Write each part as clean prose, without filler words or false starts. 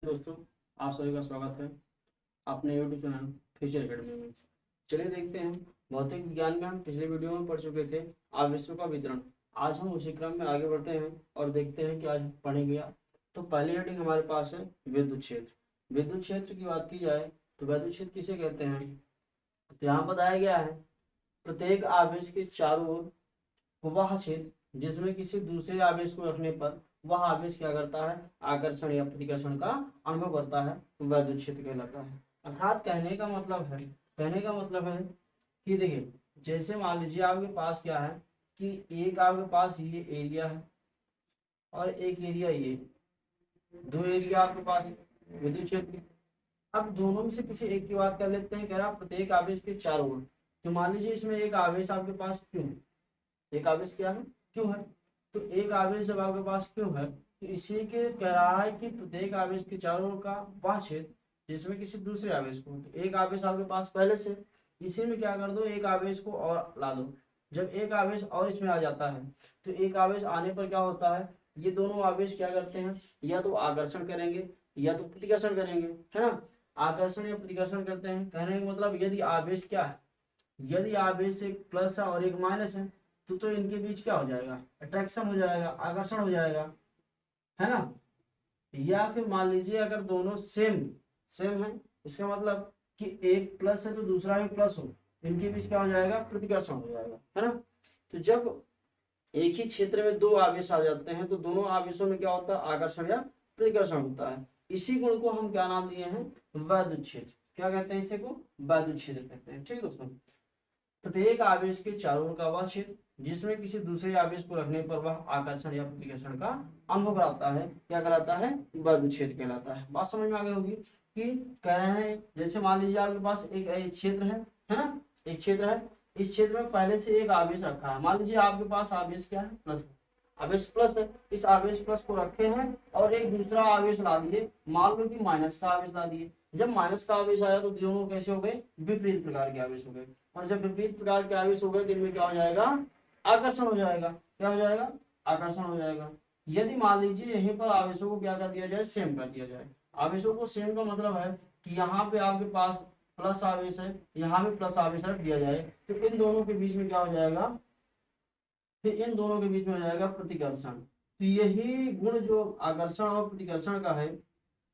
दोस्तों, आप सभी का स्वागत है अपने यूट्यूब चैनल फ्यूचर एकेडमी में। चलिए देखते हैं, भौतिक विज्ञान में हम पिछले वीडियो में पढ़ चुके थे आवेशों का वितरण। आज हम उसी क्रम में आगे बढ़ते हैं और देखते हैं कि आज पढ़ेंगे। तो पहली हेडिंग हमारे पास है विद्युत क्षेत्र। विद्युत क्षेत्र की बात की जाए तो विद्युत क्षेत्र किसे कहते हैं, तो यहाँ बताया गया है प्रत्येक आवेश के चारों ओर वह क्षेत्र जिसमें किसी दूसरे आवेश को रखने पर वह आवेश क्या करता है, आकर्षण या प्रतिकर्षण का अनुभव करता है, विद्युत क्षेत्र कहलाता है। अर्थात कहने का मतलब है कि देखिए, जैसे मान लीजिए आपके पास क्या है कि एक आपके पास ये एरिया है और एक एरिया ये, दो एरिया आपके पास विद्युत क्षेत्र। अब दोनों में से किसी एक की बात कर लेते हैं। कह रहा प्रत्येक आवेश के चारों ओर, तो मान लीजिए इसमें एक आवेश आपके पास क्यों है, एक आवेश क्या है, क्यों है। तो एक आवेश जब आपके पास क्यों है तो इसी के कह रहा है कि प्रत्येक आवेश के चारों ओर का वह क्षेत्र जिसमें किसी दूसरे आवेश को, तो एक आवेश आपके पास पहले से, इसी में क्या कर दो, एक आवेश को और ला दो। जब एक आवेश और इसमें आ जाता है तो एक आवेश आने पर क्या होता है, ये दोनों आवेश क्या करते हैं, या तो आकर्षण करेंगे या तो प्रतिकर्षण करेंगे, है ना। आकर्षण या प्रतिकर्षण करते हैं, कहने का मतलब यदि आवेश क्या है, यदि आवेश एक प्लस है और एक माइनस है तो इनके बीच क्या हो जाएगा, अट्रैक्शन हो जाएगा, आकर्षण हो जाएगा, है ना। या फिर मान लीजिए अगर दोनों सेम सेम है, इसका मतलब कि एक प्लस है तो दूसरा भी प्लस हो, इनके बीच क्या हो जाएगा, प्रतिकर्षण हो जाएगा, है ना। तो जब एक ही क्षेत्र में दो आवेश आ जाते हैं तो दोनों आवेशों में क्या होता है, आकर्षण या प्रतिकर्षण होता है। इसी गुण को हम क्या नाम दिए हैं, वैद्युत क्षेत्र। क्या कहते हैं इसे को, वैद्युत क्षेत्र कहते हैं। ठीक दोस्तों, प्रत्येक आवेश के चारों ओर का वह क्षेत्र जिसमें किसी दूसरे आवेश को रखने पर वह आकर्षण या प्रतिकर्षण का अनुभव कराता है, क्या कराता है, वैद्युत क्षेत्र कहलाता है। बात समझ में आ गई होगी कि कह रहे हैं जैसे मान लीजिए आपके पास एक क्षेत्र है ना, एक क्षेत्र है, इस क्षेत्र में पहले से एक आवेश रखा है। मान लीजिए आपके पास आवेश क्या है, प्लस, आवेश प्लस है। इस आवेश प्लस को रखे हैं और एक दूसरा आवेश ला दिए, मान लो कि माइनस का आवेश ला दिए। जब माइनस का आवेश आया तो दोनों कैसे हो गए, विपरीत प्रकार के आवेश हो गए। और जब विपरीत प्रकार के आवेश हो गए तो इनमें क्या हो जाएगा, आकर्षण हो जाएगा। क्या हो जाएगा, आकर्षण हो जाएगा। यदि मान लीजिए यहीं पर आवेशों को क्या कर दिया जाए, सेम कर दिया जाए। आवेशों को सेम का मतलब है कि यहाँ पे आपके पास प्लस आवेश है, यहाँ भी प्लस आवेश रख दिया जाए, तो इन दोनों के बीच में क्या हो जाएगा, फिर इन दोनों के बीच में हो जाएगा प्रतिकर्षण। तो यही गुण जो आकर्षण और प्रतिकर्षण का है,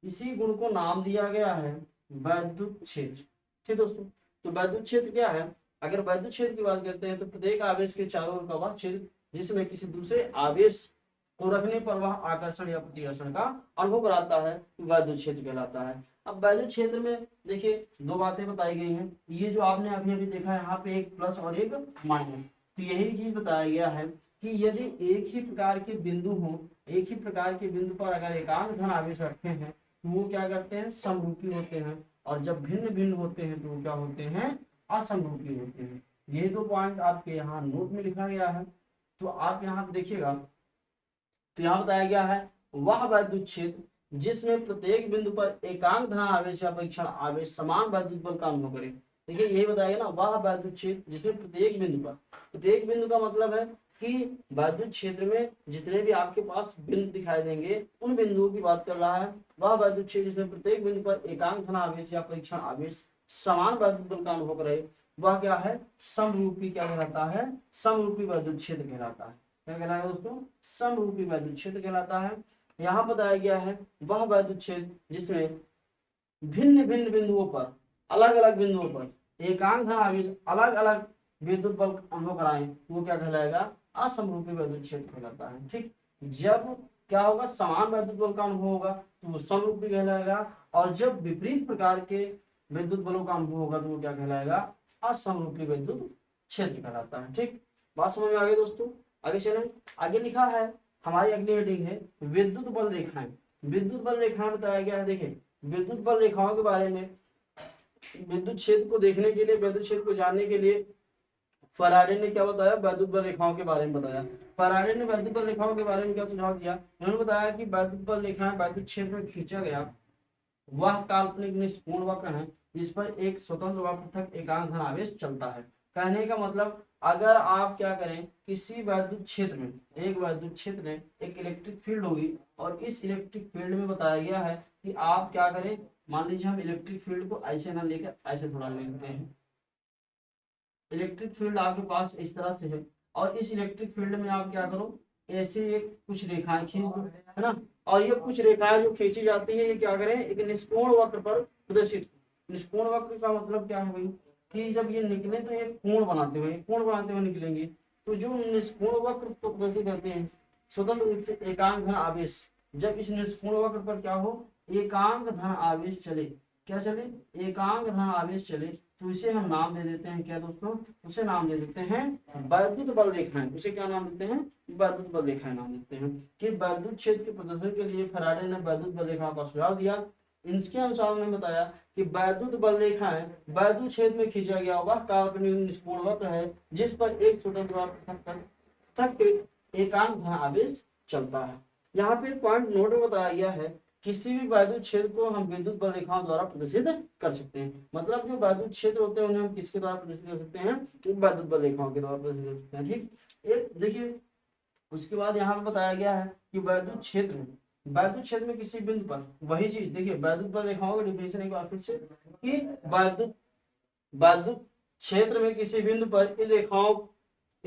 इसी गुण को नाम दिया गया है वैद्युत क्षेत्र। ठीक दोस्तों, तो वैद्युत क्षेत्र क्या है, अगर वैद्युत क्षेत्र की बात करते हैं तो प्रत्येक आवेश के चारों ओर का वह क्षेत्र जिसमें किसी दूसरे आवेश को रखने पर वह आकर्षण या प्रतिकर्षण का अनुभव कराता है, वैद्युत क्षेत्र कहलाता है। अब वैद्युत क्षेत्र में देखिए दो बातें बताई गई हैं। ये जो आपने अभी अभी देखा है, यहाँ पे एक प्लस और एक माइनस, तो यही चीज बताया गया है कि यदि एक ही प्रकार के बिंदु हो, एक ही प्रकार के बिंदु पर अगर एकांक धन आवेश रखे हैं तो वो क्या करते हैं, समरूपी होते हैं। और जब भिन्न भिन्न होते हैं तो वो क्या होते हैं, असमरूपी होते हैं। ये दो पॉइंट आपके यहाँ नोट में लिखा गया है, तो आप यहाँ देखिएगा। तो यहाँ बताया गया है वह वैद्युत क्षेत्र जिसमें प्रत्येक बिंदु पर एकांक धन आवेश या परीक्षण आवेश समान वैद्युत बल का अनुभव करे। देखिए यही बताया गया ना, वह वैद्युत क्षेत्र जिसमें प्रत्येक बिंदु पर, प्रत्येक बिंदु का मतलब है कि वैद्युत क्षेत्र में जितने भी आपके पास बिंदु दिखाई देंगे उन बिंदुओं की बात कर रहा है। वह वैद्युत क्षेत्र जिसमें प्रत्येक बिंदु पर एकांक धन आवेश या परीक्षण आवेश समान वैद्युत बल का अनुभव करे, वह क्या है, समरूपी क्या कहलाता है, समरूपी वैद्युत क्षेत्र कहलाता है। क्या कहलाता है दोस्तों, समरूपी वैद्युत क्षेत्र कहलाता है। यहाँ बताया गया है वह वैद्युत क्षेत्र जिसमें भिन्न भिन्न बिंदुओं पर, अलग अलग बिंदुओं पर एकांक धन आवेश अलग अलग विद्युत बल अनुभव कराएं, वो क्या कहलाएगा, असमरूपी वैद्युत क्षेत्र कहलाता है। ठीक, जब क्या होगा, समान वैद्युत बल का अनुभव होगा तो वो समरूपी कहलाएगा, और जब विपरीत प्रकार के विद्युत बलों का अनुभव होगा तो वो क्या कहलाएगा, असमरूपी विद्युत क्षेत्र कहलाता है। ठीक, बात समझ में आ गई दोस्तों। आगे चलें, आगे लिखा है हमारी अगली हेडिंग है विद्युत बल रेखाएं। विद्युत बल रेखाएं बताया गया है। देखिए विद्युत बल रेखाओं के बारे में, विद्युत क्षेत्र को देखने के लिए, विद्युत क्षेत्र को जानने के लिए फराडे ने क्या बताया, वैद्युत बल रेखाओं के बारे में बताया। फराडे ने वैद्युत बल रेखाओं के बारे में क्या सुझाव दिया, उन्होंने बताया कि वैद्युत बल रेखाएं वैद्युत क्षेत्र में खींचा गया वह काल्पनिक निष्पूर्ण वक्र है जिस पर एक स्वतंत्र व पृथक एकांक धन आवेश चलता है। कहने का मतलब अगर आप क्या करें, किसी वैद्युत क्षेत्र में, एक वैद्युत क्षेत्र में एक इलेक्ट्रिक फील्ड होगी और इस इलेक्ट्रिक फील्ड में बताया गया है कि आप क्या करें, मान लीजिए हम इलेक्ट्रिक फील्ड को ऐसे ना लेकर ऐसे थोड़ा लेते हैं। इलेक्ट्रिक फील्ड आपके पास इस तरह से है और इस इलेक्ट्रिक फील्ड में आप क्या करो, ऐसे एक कुछ रेखाएं खींच दो, है ना। और ये कुछ रेखाएं जो खींची जाती है ये क्या करें, एक निष्कोण वक्र पर प्रदर्शित। निष्कोण वक्र का मतलब क्या है भाई, कि जब ये निकले तो ये कोण बनाते हुए निकलेंगे। तो जो निष्कोण वक्र को प्रदर्शित करते हैं स्वतंत्र रूप से एकांक धन आवेश, जब इस निष्कोण वक्र पर क्या हो, एकांक धन आवेश चले, क्या चले, एकांक धन आवेश चले, तो इसे हम नाम दे देते हैं क्या दोस्तों, उसे नाम दे देते हैं वैद्युत बल रेखाएं। उसे क्या नाम देते हैं, वैद्युत बल रेखाएं नाम देते हैं। कि वैद्युत क्षेत्र के प्रदर्शन के लिए फैराडे ने वैद्युत बल रेखाओं का सुझाव दिया। इनके अनुसार उन्होंने बताया कि वैद्युत बल रेखाएं वैद्युत क्षेत्र में खींचा गया हुआ काल्पनिक निष्कोण वक्र है जिस पर एक स्वतंत्र तक एकांक धन आवेश चलता है। यहाँ पे पॉइंट नोट में बताया गया है, किसी भी वैद्युत क्षेत्र को हम विद्युत बल रेखाओं द्वारा प्रदर्शित कर सकते हैं। मतलब जो वैद्युत क्षेत्र होते हैं उन्हें हम किसके द्वारा प्रदर्शित कर सकते हैं, वैद्युत बल रेखाओं के द्वारा प्रदर्शित कर सकते हैं। ठीक, एक देखिए उसके बाद यहाँ पे बताया गया है कि वैद्युत क्षेत्र में किसी बिंदु पर, वही चीज देखिए वैद्युत बल रेखाओं का डिफिनेशन एक बार फिर से, कि वैद्युत क्षेत्र में किसी बिंदु पर इन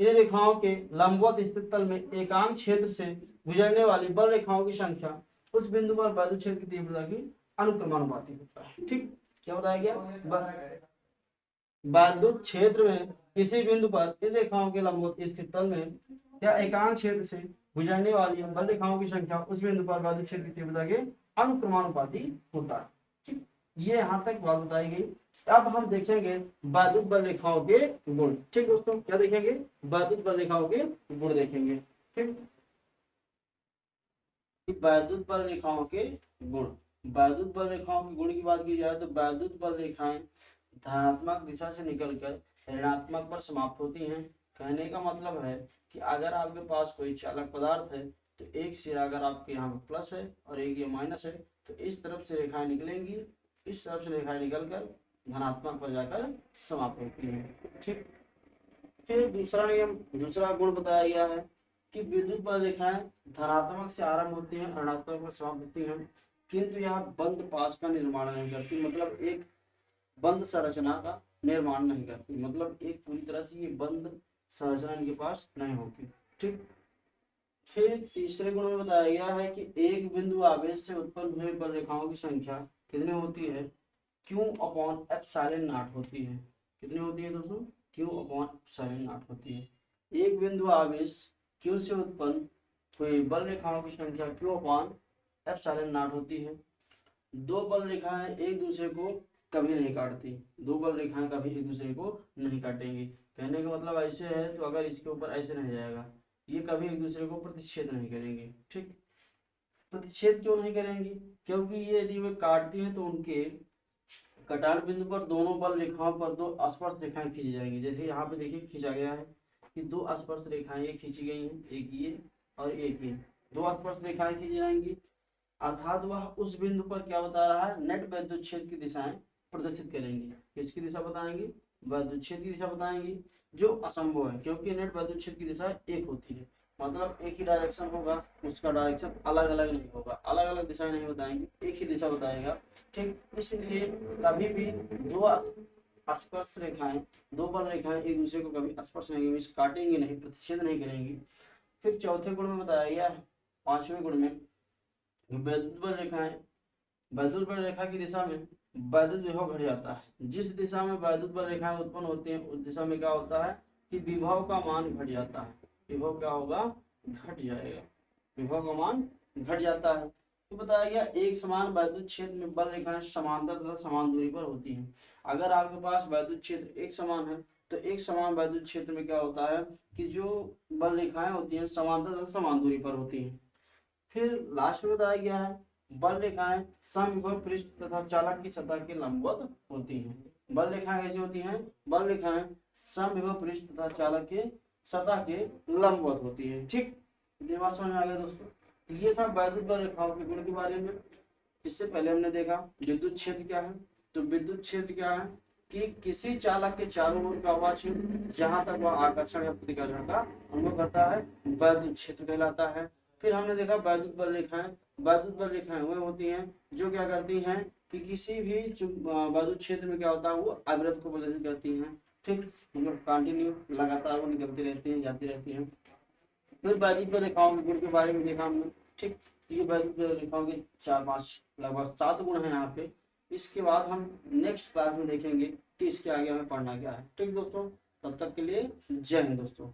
रेखाओं के लंबवत स्थित तल में एकांक क्षेत्र से गुजरने वाली बल रेखाओं की संख्या उस बिंदु पर वैद्युत क्षेत्र की तीव्रता की अनुक्रमानुपाती होता है। ठीक, क्या बताया गया, वैद्युत क्षेत्र में किसी बिंदु पर इन रेखाओं के लंबवत स्थित तल में या एकांक क्षेत्र से गुजरने वाली बल रेखाओं की संख्या उस बिंदु पर वैद्युत क्षेत्र की तीव्रता के अनुक्रमानुपाती होता है। ठीक, ये यहाँ तक बात बताई गई। अब हम देखेंगे वैद्युत बल रेखाओं के गुण। ठीक दोस्तों, क्या देखेंगे, वैद्युत बल रेखाओं के गुण देखेंगे। ठीक, वैद्युत बल रेखाओं के गुण। वैद्युत बल रेखाओं के गुण की बात की जाए तो वैद्युत बल रेखाएं धनात्मक दिशा से निकलकर ऋणात्मक पर समाप्त होती हैं। कहने का मतलब है कि अगर आपके पास कोई चालक पदार्थ है तो एक सिरा अगर आपके यहाँ पे प्लस है और एक ये माइनस है तो इस तरफ से रेखाएं निकलेंगी, इस तरफ से रेखाएं निकलकर धनात्मक पर जाकर समाप्त होती है। ठीक, फिर दूसरा गुण बताया गया है कि विद्युत बल रेखाएं धनात्मक से आरंभ होती हैं, ऋणात्मक में समाप्त होती हैं, किंतु यह बंद पास का निर्माण नहीं करती। मतलब एक बंद संरचना का निर्माण नहीं करती, मतलब एक पूरी तरह से ये बंद संरचना इनके पास नहीं होती। ठीक, फिर तीसरे गुण में बताया गया है कि एक बिंदु आवेश से उत्पन्न हुए बल रेखाओं की संख्या कितनी होती है, Q/ε0 होती है। कितनी होती है दोस्तों, Q/ε0 होती है। एक बिंदु आवेश Q से उत्पन्न हुई बल रेखाओं की संख्या Q/ε0 होती है। दो बल रेखाएं एक दूसरे को कभी नहीं काटती, दो बल रेखाएं कभी एक दूसरे को नहीं काटेंगी। कहने का मतलब ऐसे है तो अगर इसके ऊपर ऐसे नहीं जाएगा, ये कभी एक दूसरे को प्रतिच्छेद नहीं करेंगे। ठीक, प्रतिच्छेद क्यों नहीं करेंगी, क्योंकि ये यदि वे काटती हैं तो उनके कटान बिंदु पर दोनों बल रेखाओं पर दो स्पर्श रेखाएं खींची जाएंगी। जैसे यहाँ पे देखिए खींचा गया है कि दो स्पर्श रेखाएं ये खींची गई हैं, एक ये और एक ये, दो स्पर्श रेखाएं खींची जाएंगी। अर्थात वह उस बिंदु पर क्या बता रहा है, नेट वैद्युत क्षेत्र की दिशाएं प्रदर्शित करेंगी। किसकी दिशा बताएंगी, वैद्युत क्षेत्र की दिशा बताएंगी, जो असंभव है क्योंकि नेट वैद्युत क्षेत्र की दिशा एक होती है। मतलब एक ही डायरेक्शन होगा, उसका डायरेक्शन अलग अलग नहीं होगा, अलग अलग दिशाएं नहीं बताएंगे, एक ही दिशा बताएगा। ठीक, इसलिए कभी भी दो स्पर्श रेखाएं, दो बल रेखाएं एक दूसरे को कभी स्पर्श नहीं करेंगी, काटेंगी नहीं, प्रतिच्छेद नहीं करेंगी। फिर चौथे गुण में बताया गया है, पांचवें गुण में वैद्युत बल रेखाएं, वैद्युत बल रेखा की दिशा में वैद्युत विभव घट जाता है। जिस दिशा में वैद्युत बल रेखाएं उत्पन्न होती हैं उस दिशा में क्या होता है कि विभव का मान घट जाता है। विभव क्या होगा, घट जाएगा, विभव का मान घट जाता है। तो बताया गया एक समान वैद्युत क्षेत्र में बल रेखाएं समांतर तथा समान दूरी पर होती हैं। अगर आपके पास वैद्युत क्षेत्र एक समान है तो एक समान वैद्युत क्षेत्र में क्या होता है कि जो बल रेखाएं होती हैं समांतर तथा समान दूरी पर होती हैं। फिर लास्ट में बताया गया है बल रेखाएं समविभव पृष्ठ तथा चालक की सतह के लंबवत होती हैं। बल रेखाएं कैसी होती हैं, बल रेखाएं समविभव पृष्ठ तथा चालक के सतह के लंबवत होती है। ठीक, ये बात समझ में आ गया दोस्तों। ये था वैद्युत बल रेखाओं के गुण के बारे में। इससे पहले हमने देखा विद्युत क्षेत्र क्या है, तो विद्युत क्षेत्र क्या है, कि किसी चालक के चारों ओर का वह क्षेत्र जहां तक वह आकर्षण या प्रतिकर्षण का अनुभव करता है वैद्युत क्षेत्र कहलाता है। फिर हमने देखा वैद्युत बल रेखाएं। वैद्युत बल रेखाएं वह होती हैं जो क्या करती हैं कि किसी भी वैद्युत क्षेत्र में क्या होता है वो अवरोध को प्रदर्शित करती हैं। ठीक, मतलब कंटिन्यू लगातार वो निकलती रहती हैं, जाती रहती हैं। फिर वैद्युत बल रेखाओं के गुण के बारे में देखा हमने। ठीक, ये वैद्युत बल रेखाओं के 4-5 लगभग 7 गुण हैं यहाँ पे। इसके बाद हम नेक्स्ट क्लास में देखेंगे कि इसके आगे हमें पढ़ना क्या है। ठीक दोस्तों, तब तक के लिए जय हिंद दोस्तों।